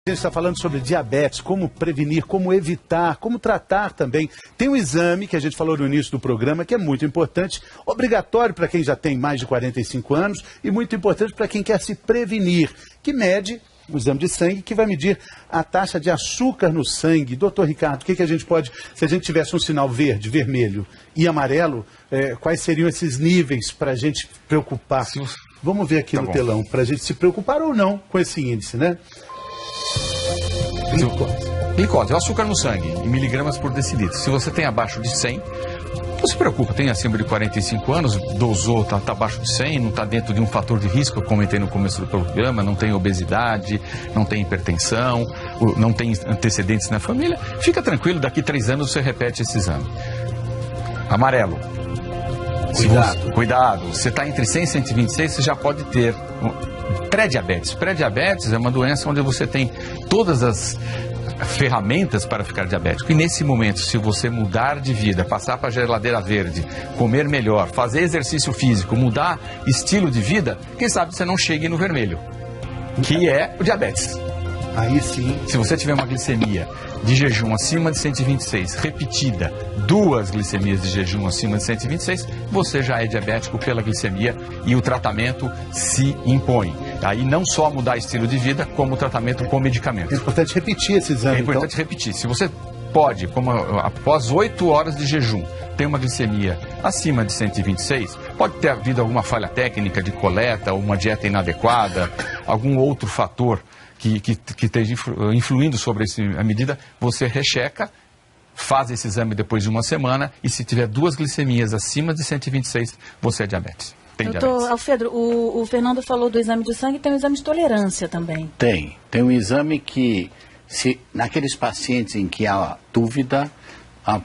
A gente está falando sobre diabetes, como prevenir, como evitar, como tratar também. Tem um exame que a gente falou no início do programa, que é muito importante, obrigatório para quem já tem mais de 45 anos e muito importante para quem quer se prevenir, que mede o exame de sangue, que vai medir a taxa de açúcar no sangue. Doutor Ricardo, o que a gente pode, se a gente tivesse um sinal verde, vermelho e amarelo, quais seriam esses níveis para a gente preocupar? Vamos ver aqui no telão, para a gente se preocupar ou não com esse índice, né? Glicose, é o açúcar no sangue, em miligramas por decilitro. Se você tem abaixo de 100, não se preocupa, tem acima de 45 anos, dosou, está abaixo de 100, não está dentro de um fator de risco, eu comentei no começo do programa, não tem obesidade, não tem hipertensão, não tem antecedentes na família, fica tranquilo, daqui 3 anos você repete esse exame. Amarelo. Cuidado, você está entre 100 e 126, você já pode ter pré-diabetes. Pré-diabetes é uma doença onde você tem todas as ferramentas para ficar diabético. E nesse momento, se você mudar de vida, passar para a geladeira verde, comer melhor, fazer exercício físico, mudar estilo de vida, quem sabe você não chegue no vermelho, que é o diabetes. Aí sim. Se você tiver uma glicemia de jejum acima de 126, repetida, 2 glicemias de jejum acima de 126, você já é diabético pela glicemia e o tratamento se impõe. Aí não só mudar estilo de vida, como o tratamento com medicamentos. É importante repetir esse exame. É importante repetir. Se você pode, como após 8 horas de jejum, tem uma glicemia acima de 126, pode ter havido alguma falha técnica de coleta, ou uma dieta inadequada, algum outro fator que esteja influindo sobre a medida, você recheca, faz esse exame depois de uma semana e se tiver 2 glicemias acima de 126, você é diabetes. Doutor Alfredo, o Fernando falou do exame de sangue, tem um exame de tolerância também. Tem um exame que, naqueles pacientes em que há dúvida,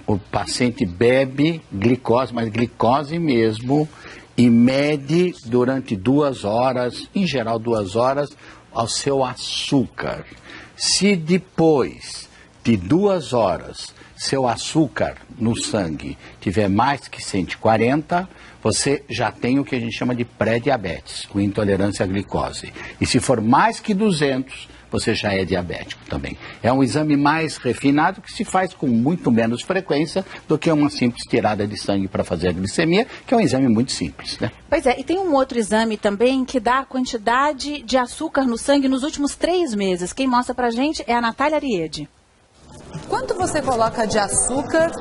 o paciente bebe glicose, mas glicose mesmo, e mede durante 2 horas, em geral 2 horas, ao seu açúcar. Se depois de 2 horas seu açúcar no sangue tiver mais que 140, você já tem o que a gente chama de pré-diabetes, com intolerância à glicose. E se for mais que 200, você já é diabético também. É um exame mais refinado que se faz com muito menos frequência do que uma simples tirada de sangue para fazer a glicemia, que é um exame muito simples, né? Pois é, e tem um outro exame também que dá a quantidade de açúcar no sangue nos últimos 3 meses. Quem mostra pra gente é a Natália Ariede. Quanto você coloca de açúcar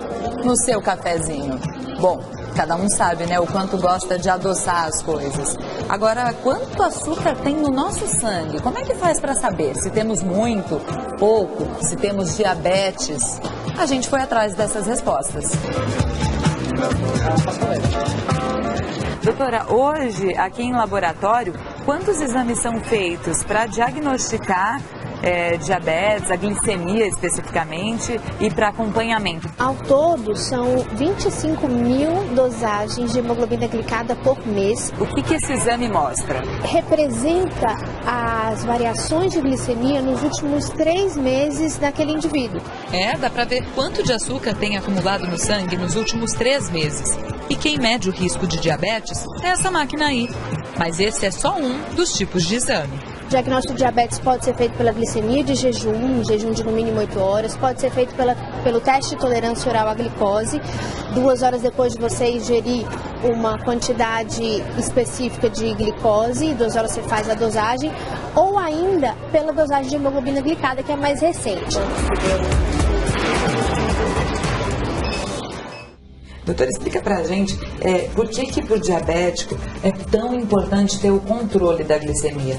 no seu cafezinho? Bom, cada um sabe, né, o quanto gosta de adoçar as coisas. Agora, quanto açúcar tem no nosso sangue? Como é que faz para saber se temos muito, pouco, se temos diabetes? A gente foi atrás dessas respostas. Doutora, hoje, aqui em laboratório, quantos exames são feitos para diagnosticar diabetes, a glicemia especificamente, e para acompanhamento? Ao todo, são 25 mil dosagens de hemoglobina glicada por mês. O que esse exame mostra? Representa as variações de glicemia nos últimos 3 meses daquele indivíduo. Dá para ver quanto de açúcar tem acumulado no sangue nos últimos 3 meses. E quem mede o risco de diabetes é essa máquina aí. Mas esse é só um dos tipos de exame. O diagnóstico de diabetes pode ser feito pela glicemia de jejum de no mínimo 8 horas, pode ser feito pelo teste de tolerância oral à glicose, 2 horas depois de você ingerir uma quantidade específica de glicose, 2 horas você faz a dosagem, ou ainda pela dosagem de hemoglobina glicada, que é mais recente. Doutora, explica pra gente por que pro diabético é tão importante ter o controle da glicemia.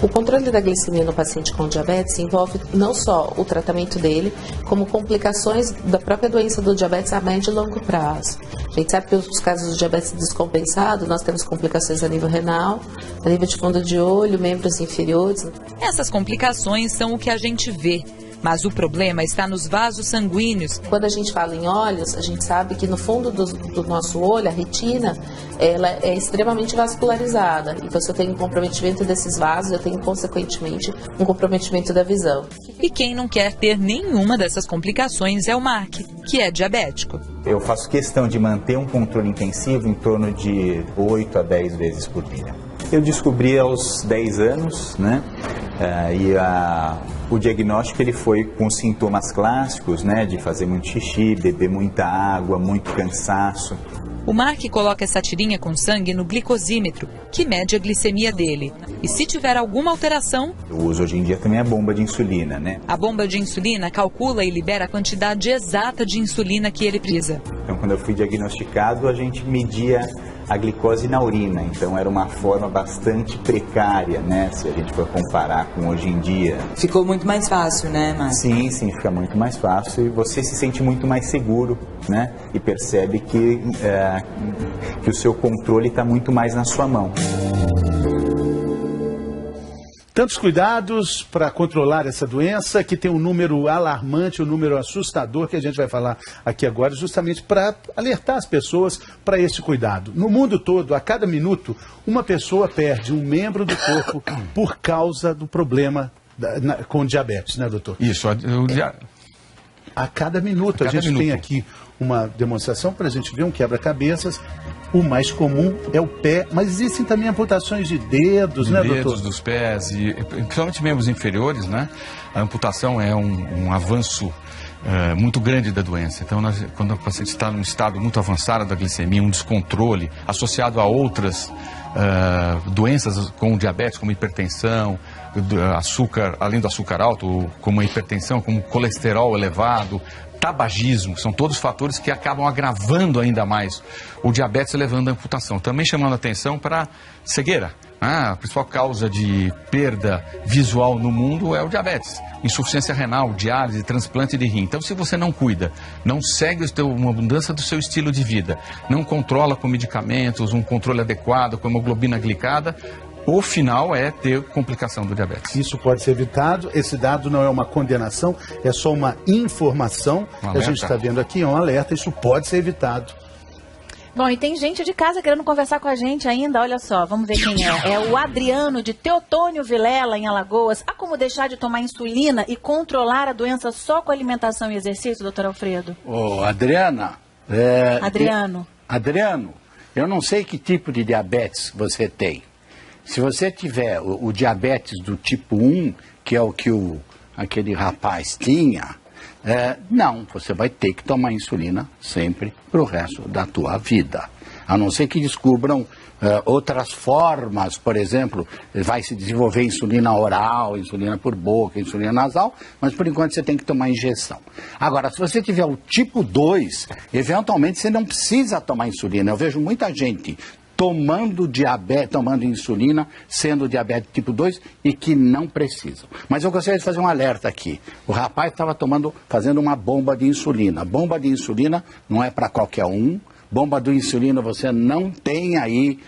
O controle da glicemia no paciente com diabetes envolve não só o tratamento dele, como complicações da própria doença do diabetes a médio e longo prazo. A gente sabe que nos casos do diabetes descompensado, nós temos complicações a nível renal, a nível de fundo de olho, membros inferiores. Essas complicações são o que a gente vê. Mas o problema está nos vasos sanguíneos. Quando a gente fala em olhos, a gente sabe que no fundo do nosso olho, a retina, ela é extremamente vascularizada. Então, se eu tenho um comprometimento desses vasos, eu tenho, consequentemente, um comprometimento da visão. E quem não quer ter nenhuma dessas complicações é o Mark, que é diabético. Eu faço questão de manter um controle intensivo em torno de 8 a 10 vezes por dia. Eu descobri aos 10 anos, né? E O diagnóstico ele foi com sintomas clássicos, né, de fazer muito xixi, beber muita água, muito cansaço. O Mark coloca essa tirinha com sangue no glicosímetro, que mede a glicemia dele. E se tiver alguma alteração... Eu uso hoje em dia também a bomba de insulina, né? A bomba de insulina calcula e libera a quantidade exata de insulina que ele precisa. Então, quando eu fui diagnosticado, a gente media a glicose na urina. Então, era uma forma bastante precária, né? Se a gente for comparar com hoje em dia. Ficou muito mais fácil, né, Mark? Sim, fica muito mais fácil e você se sente muito mais seguro, né? E percebe que o seu controle está muito mais na sua mão. Tantos cuidados para controlar essa doença, que tem um número alarmante, um número assustador, que a gente vai falar aqui agora, justamente para alertar as pessoas para esse cuidado. No mundo todo, a cada minuto, uma pessoa perde um membro do corpo por causa do problema com diabetes, né, doutor? Isso. A cada minuto. A gente tem aqui uma demonstração para a gente ver um quebra-cabeças. O mais comum é o pé, mas existem também amputações de dedos, né, doutor? Dedos, dos pés, e principalmente membros inferiores, né? A amputação é um avanço muito grande da doença. Então, quando o paciente está num estado muito avançado da glicemia, um descontrole associado a outras doenças como diabetes, como hipertensão, açúcar, além do açúcar alto, como a hipertensão, como colesterol elevado, tabagismo, são todos fatores que acabam agravando ainda mais o diabetes, levando à amputação. Também chamando a atenção para cegueira. A principal causa de perda visual no mundo é o diabetes. Insuficiência renal, diálise, transplante de rim. Então, se você não cuida, não segue uma mudança do seu estilo de vida, não controla com medicamentos, um controle adequado, com hemoglobina glicada, o final é ter complicação do diabetes. Isso pode ser evitado. Esse dado não é uma condenação, é só uma informação. A gente está vendo aqui, é um alerta, isso pode ser evitado. Bom, e tem gente de casa querendo conversar com a gente ainda, olha só, vamos ver quem é. É o Adriano, de Teotônio Vilela, em Alagoas. Há como deixar de tomar insulina e controlar a doença só com alimentação e exercício, doutor Alfredo? Adriano, eu não sei que tipo de diabetes você tem. Se você tiver o diabetes do tipo 1, que é o que aquele rapaz tinha, não, você vai ter que tomar insulina sempre para o resto da tua vida. A não ser que descubram outras formas, por exemplo, vai se desenvolver insulina oral, insulina por boca, insulina nasal, mas por enquanto você tem que tomar injeção. Agora, se você tiver o tipo 2, eventualmente você não precisa tomar insulina. Eu vejo muita gente tomando insulina, sendo diabetes tipo 2 e que não precisam. Mas eu gostaria de fazer um alerta aqui. O rapaz estava fazendo uma bomba de insulina. Bomba de insulina não é para qualquer um. Bomba de insulina você não tem aí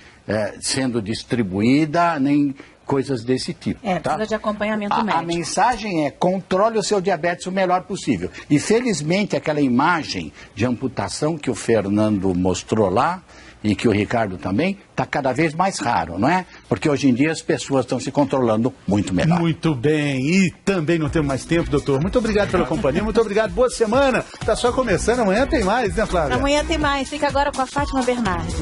sendo distribuída, nem coisas desse tipo. Precisa de acompanhamento médico. A mensagem é: controle o seu diabetes o melhor possível. E felizmente aquela imagem de amputação que o Fernando mostrou lá, e que o Ricardo também, está cada vez mais raro, não é? Porque hoje em dia as pessoas estão se controlando muito melhor. Muito bem, e também não temos mais tempo, doutor. Muito obrigado pela companhia, muito obrigado, boa semana. Está só começando, amanhã tem mais, né, Flávia? Amanhã tem mais, fica agora com a Fátima Bernardes.